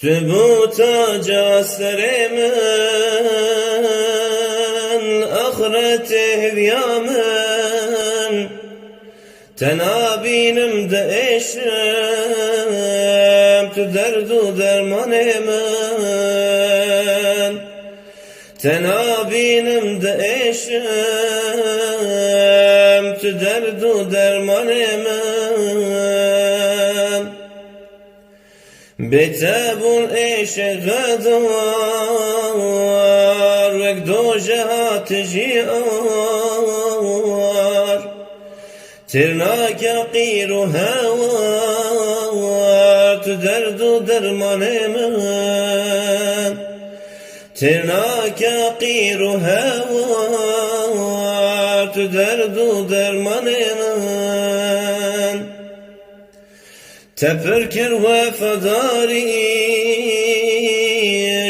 تبو تاج سر من آخرته بیا من تنابینم دعشم تو درد و درمان من تنابینم دعشم تو درد و درمان من بتابون عيش غدار وك دو جهات جيار ترناك قير هوار تدرد درمان من ترناك قير هوار تدرد درمان من تفكر وفداري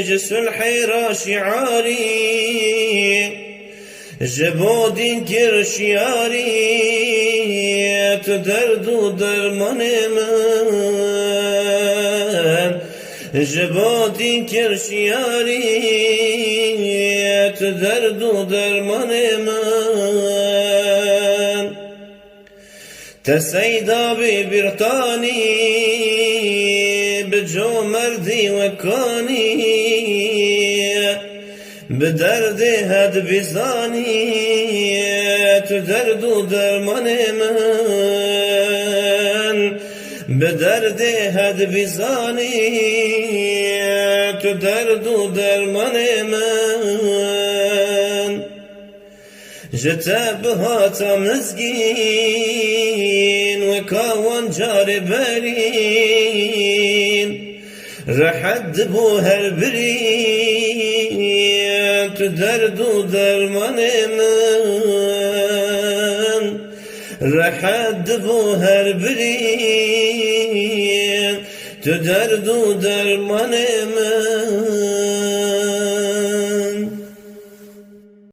جس الحيرة شعاري جبودين كرشياري تدرد درمان من جبودين كرشياري تدرد درمان من تسيدا ببرطاني بجو مردي وكاني بدرد هد بزاني تدرد درمان من بدرد هد بزاني تدرد درمان من جتابها تمزقين وكاوان جاربرين رحد بوها البرين تدرد درمان من رحد بوها البرين تدرد درمان من